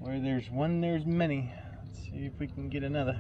Where there's one, there's many. Let's see if we can get another.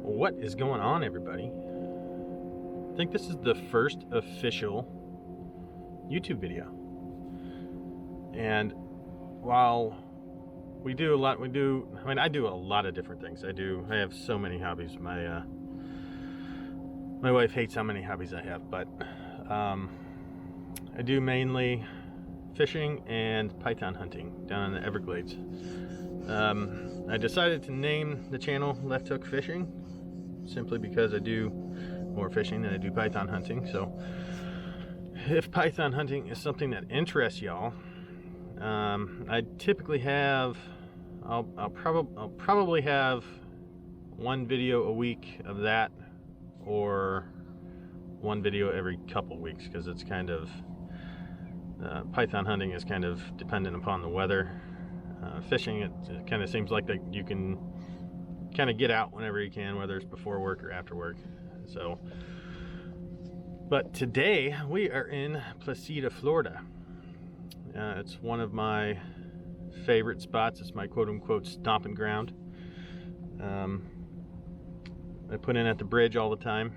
What is going on, everybody? I think this is the first official YouTube video. And while we do a lot, I do a lot of different things. I have so many hobbies. My wife hates how many hobbies I have, but I do mainly fishing and python hunting down in the Everglades. I decided to name the channel Left Hook Fishing simply because I do more fishing than I do python hunting. So if python hunting is something that interests y'all, I typically have I'll probably have one video a week of that, or one video every couple weeks, because it's kind of python hunting is kind of dependent upon the weather. Fishing, it kind of seems like that you can kind of get out whenever you can, whether it's before work or after work. So, but today we are in Placida, Florida. It's one of my favorite spots. It's my quote-unquote stomping ground. I put in at the bridge all the time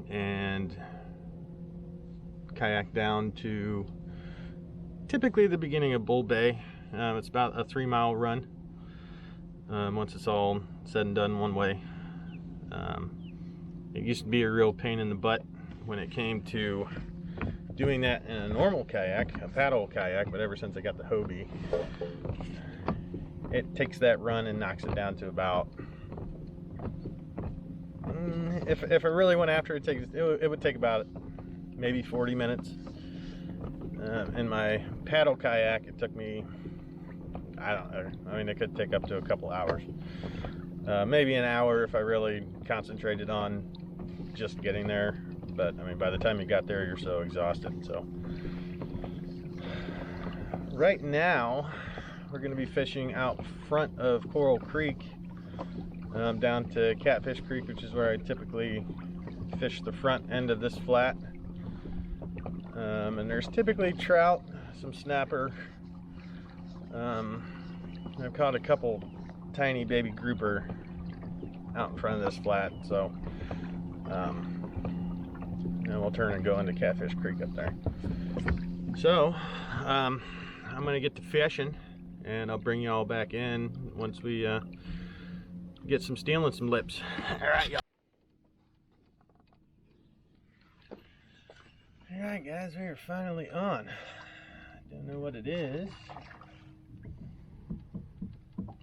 and kayak down to typically the beginning of Bull Bay. It's about a 3-mile run. Once it's all said and done one way. It used to be a real pain in the butt when it came to doing that in a normal kayak, a paddle kayak, but ever since I got the Hobie, it takes that run and knocks it down to about, if I really went after it, it would take about maybe 40 minutes. In my paddle kayak, it took me, I don't know, I mean, it could take up to a couple hours. Maybe an hour if I really concentrated on just getting there. But I mean, by the time you got there, you're so exhausted. So right now we're going to be fishing out front of Coral Creek. down to Catfish Creek, which is where I typically fish the front end of this flat. And there's typically trout, some snapper. I've caught a couple tiny baby grouper out in front of this flat, so and we'll turn and go into Catfish Creek up there. So I'm gonna get to fishing, and I'll bring you all back in once we get some stealing some lips. All right, y'all. All right, guys, we are finally on. I don't know what it is.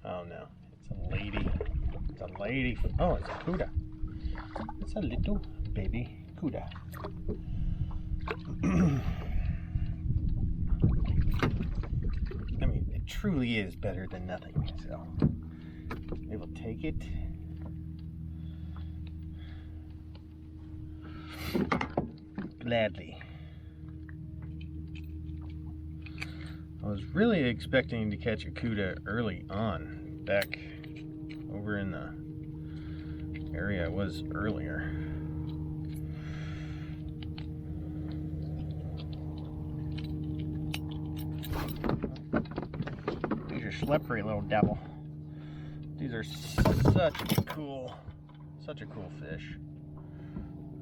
Oh no, it's a lady. It's a lady. Oh, it's a cuda. It's a little baby cuda. I mean, it truly is better than nothing, so we will take it. Gladly. I was really expecting to catch a cuda early on, back over in the area I was earlier. These are slippery little devil. These are such a cool fish.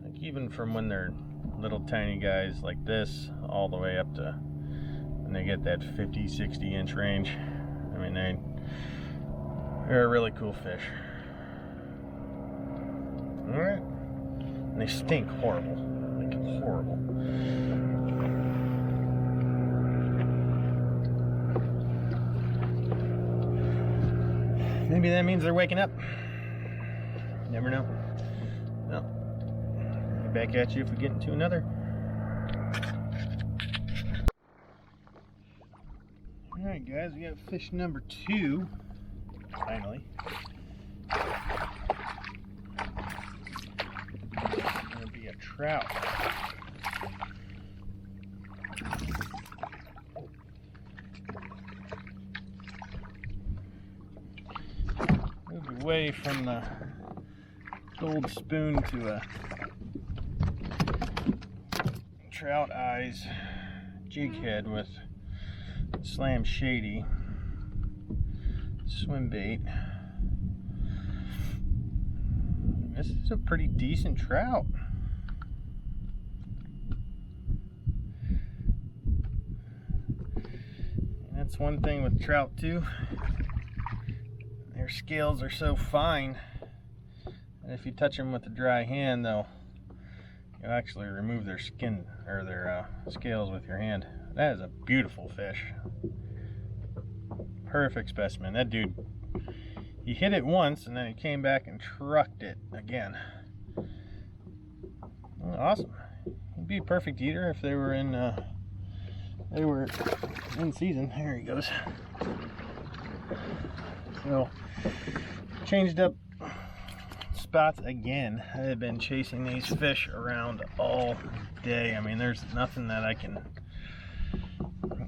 Like, even from when they're little tiny guys like this all the way up to when they get that 50-60 inch range. I mean, they're a really cool fish. Alright. And they stink horrible. Like, horrible. Maybe that means they're waking up. Never know. Well, back at you if we get into another. Alright, guys, we got fish number 2. Finally. It's gonna be a trout. Move away from the gold spoon to a trout eyes jig head with Slam Shady swim bait. This is a pretty decent trout. And that's one thing with trout too. Their scales are so fine, and if you touch them with a dry hand, you'll actually remove their skin or their scales with your hand. That is a beautiful fish. Perfect specimen. That dude, he hit it once and then he came back and trucked it again. Awesome. He'd be a perfect eater if they were in season. There he goes. So, changed up spots again. I have been chasing these fish around all day. I mean, there's nothing that I can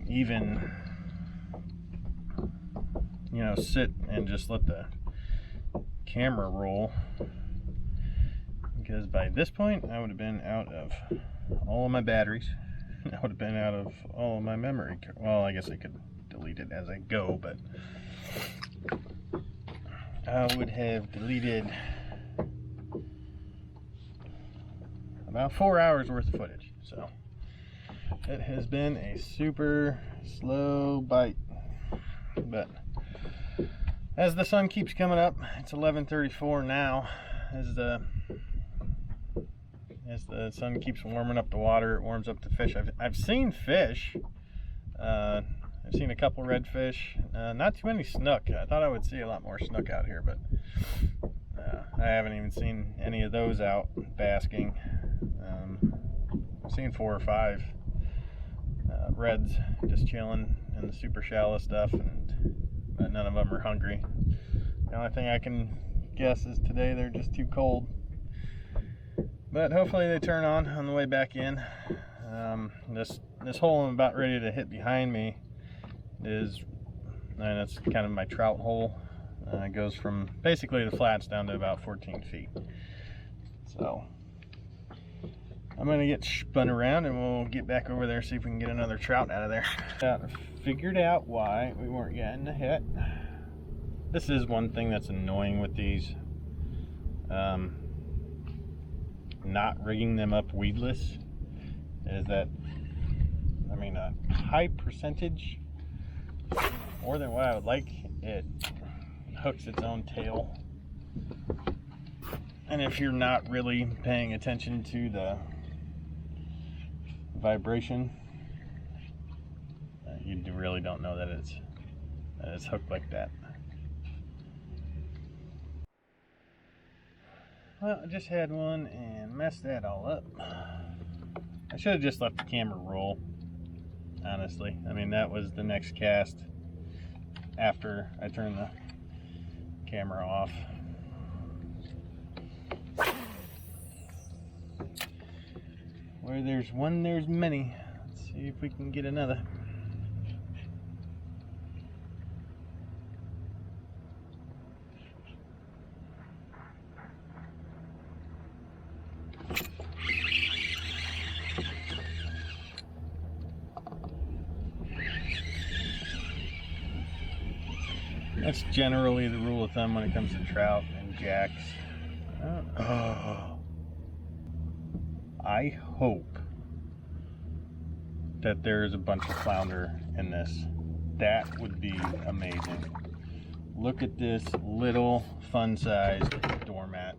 even, sit and just let the camera roll, because by this point I would have been out of all of my batteries. I would have been out of all of my memory. Well, I guess I could delete it as I go, but I would have deleted about 4 hours worth of footage. So it has been a super slow bite, but as the sun keeps coming up, it's 11:34 now. As the sun keeps warming up the water, it warms up the fish. I've seen fish. I've seen a couple redfish. Not too many snook. I thought I would see a lot more snook out here, but I haven't even seen any of those out basking. I've seen 4 or 5 reds just chilling in the super shallow stuff, but none of them are hungry. The only thing I can guess is today they're just too cold. But hopefully they turn on the way back in. This hole I'm about ready to hit behind me and it's kind of my trout hole. It goes from basically the flats down to about 14 feet. So I'm gonna get spun around and we'll get back over there, see if we can get another trout out of there. Figured out why we weren't getting a hit. This is one thing that's annoying with these. Not rigging them up weedless is that, I mean, a high percentage, more than what I would like, it hooks its own tail. And if you're not really paying attention to the vibration, you really don't know that it's hooked like that. Well, I just had one and messed that all up. I should have just let the camera roll, honestly. I mean, that was the next cast after I turned the camera off. Where there's one, there's many. Let's see if we can get another. That's generally the rule of thumb when it comes to trout and jacks. I hope that there's a bunch of flounder in this. That would be amazing. Look at this little fun-sized doormat.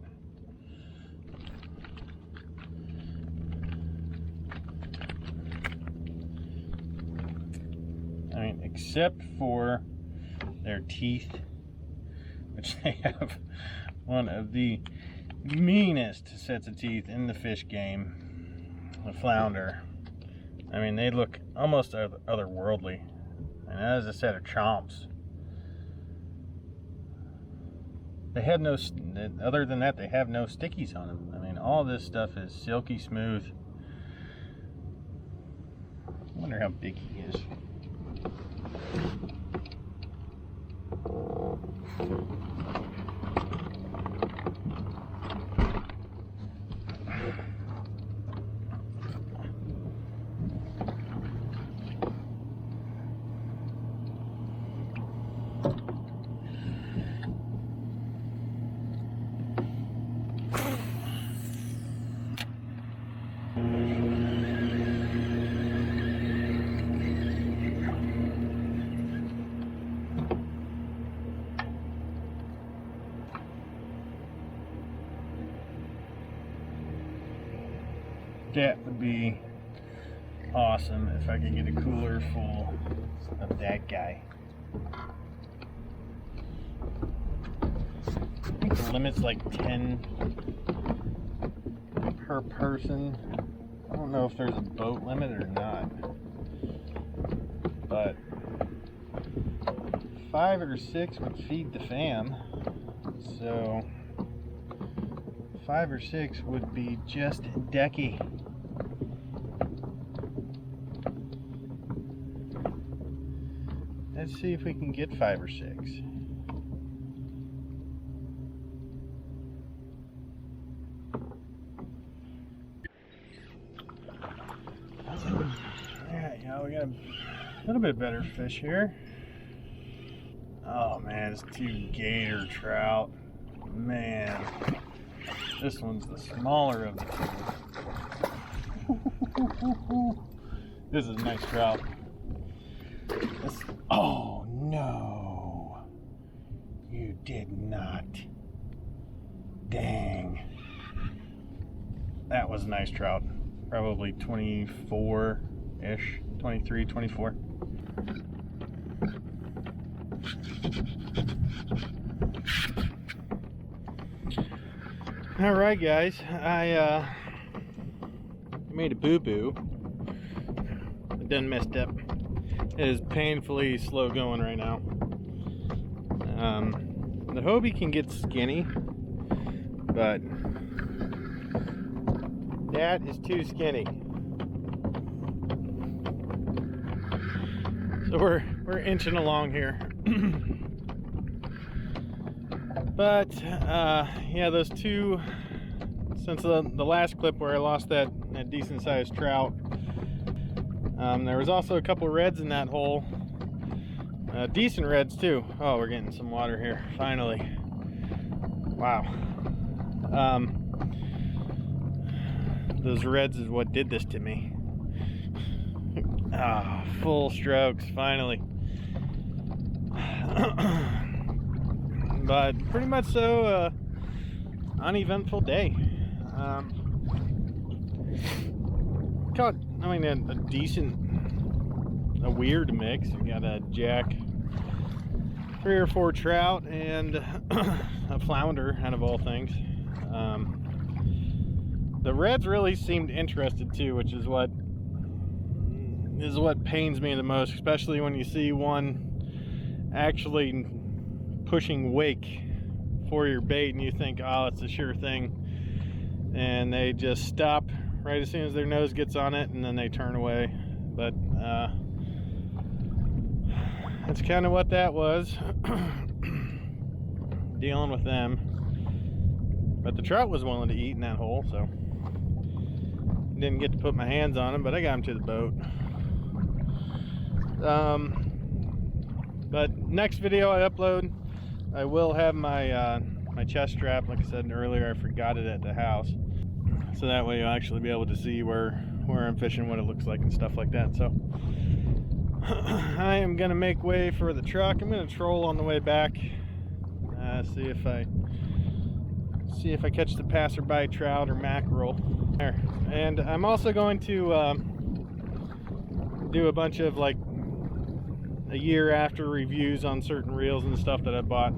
I mean, except for their teeth, which they have one of the meanest sets of teeth in the fish game, the flounder. I mean, they look almost otherworldly, and that is a set of chomps. They have no, other than that, they have no stickies on them. I mean, all this stuff is silky smooth. I wonder how big he is. That would be awesome if I could get a cooler full of that guy. I think the limit's like 10 per person. I don't know if there's a boat limit or not, but 5 or 6 would feed the fam, so 5 or 6 would be just decky. Let's see if we can get 5 or 6. Yeah, we got a little bit better fish here. Oh man, it's 2 gator trout. Man, this one's the smaller of the 2. This is a nice trout. Oh no, you did not. Dang. That was a nice trout. Probably 24-ish, 23, 24. All right, guys, I made a boo-boo. I done messed up. It is painfully slow going right now. The Hobie can get skinny, but that is too skinny. So we're inching along here. But yeah, those two, since the last clip where I lost that decent sized trout, there was also a couple reds in that hole. Decent reds too. Oh, we're getting some water here finally. Wow. Those reds is what did this to me. Ah, full strokes finally. But pretty much so uneventful day. Caught, I mean, a decent, a weird mix. We got a jack, 3 or 4 trout, and a flounder out of all things. The reds really seemed interested too, which is what pains me the most, especially when you see one actually pushing wake for your bait and you think, oh, it's a sure thing, and they just stop right as soon as their nose gets on it and then they turn away. But that's kind of what that was. Dealing with them. But the trout was willing to eat in that hole, so didn't get to put my hands on him, but I got him to the boat. But next video I upload, I will have my my chest strap. Like I said earlier, I forgot it at the house, so that way you'll actually be able to see where I'm fishing, what it looks like, and stuff like that. So I am gonna make way for the truck. I'm gonna troll on the way back, see if I catch the passerby trout or mackerel there. And I'm also going to do a bunch of like a year after reviews on certain reels and stuff that I bought.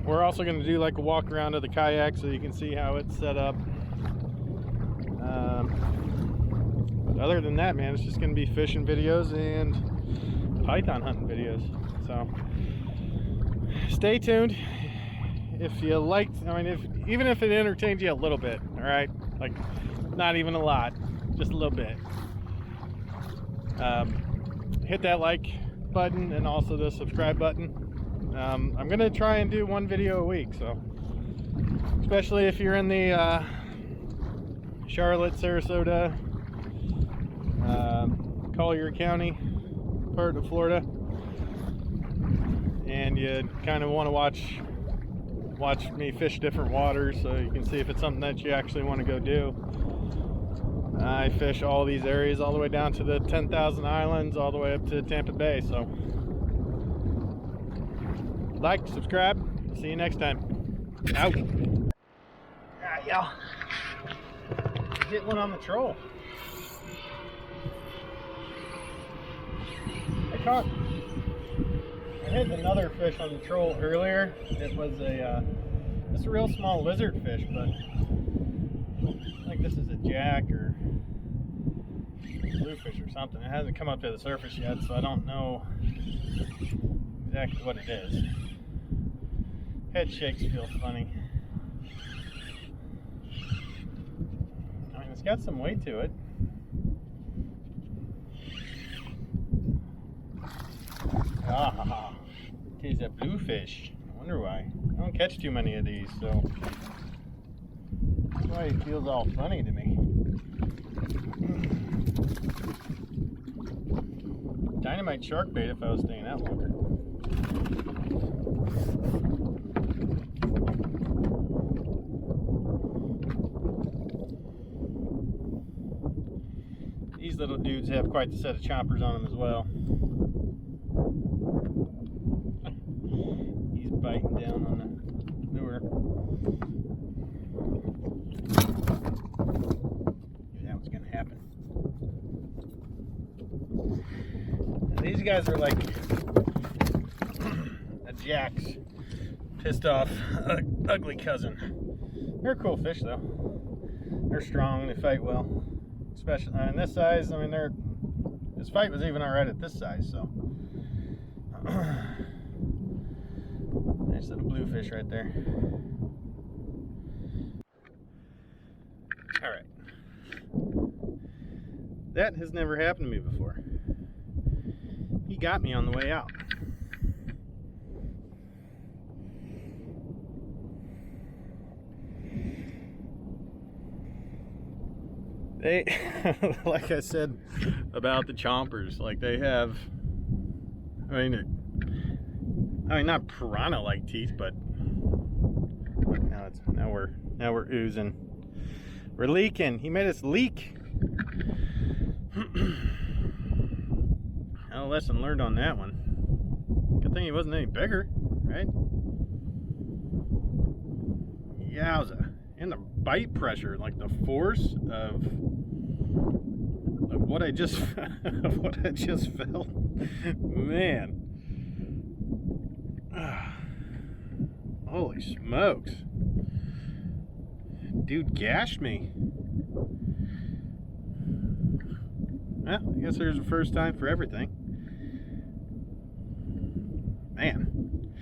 We're also going to do like a walk around of the kayak so you can see how it's set up. But other than that, man, it's just going to be fishing videos and python hunting videos. So stay tuned. If you liked, I mean, even if it entertained you a little bit, all right, like not even a lot, just a little bit, hit that like button and also the subscribe button. I'm gonna try and do 1 video a week, so especially if you're in the Charlotte, Sarasota, Collier County part of Florida, and you kind of want to watch me fish different waters so you can see if it's something that you actually want to go do. I fish all these areas all the way down to the 10,000 Islands, all the way up to Tampa Bay. So like, subscribe, see you next time. Out. Alright, y'all, get one on the troll. I hit another fish on the troll earlier. It was it's a real small lizard fish, but I think this is a jack or bluefish or something. It hasn't come up to the surface yet, so I don't know exactly what it is. Head shakes feel funny. I mean, it's got some weight to it. Ah, it is a bluefish. I wonder why. I don't catch too many of these, so that's why it feels all funny to me. Dynamite shark bait if I was staying out longer. These little dudes have quite the set of chompers on them as well. He's biting down on the lure. Knew that was gonna happen. And these guys are like a jack's pissed off ugly cousin. They're a cool fish though. They're strong, they fight well. Especially in this size, I mean, this fight was even alright at this size, so. Nice little bluefish right there. Alright. That has never happened to me before. He got me on the way out. They, like I said about the chompers, like they have, I mean not piranha-like teeth, but now we're oozing. We're leaking. He made us leak. A lesson learned on that one. Good thing he wasn't any bigger, right? Yowza. And the bite pressure, like the force of what I just what I just felt. Man. Holy smokes. Dude gashed me. Well, I guess there's a first time for everything. Man.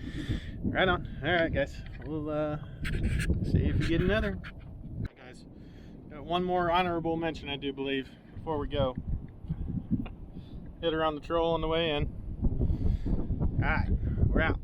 Right on. Alright, guys. We'll see if we get another. Guys, got one more honorable mention, I do believe, before we go. Hit her on the troll on the way in. Alright, we're out.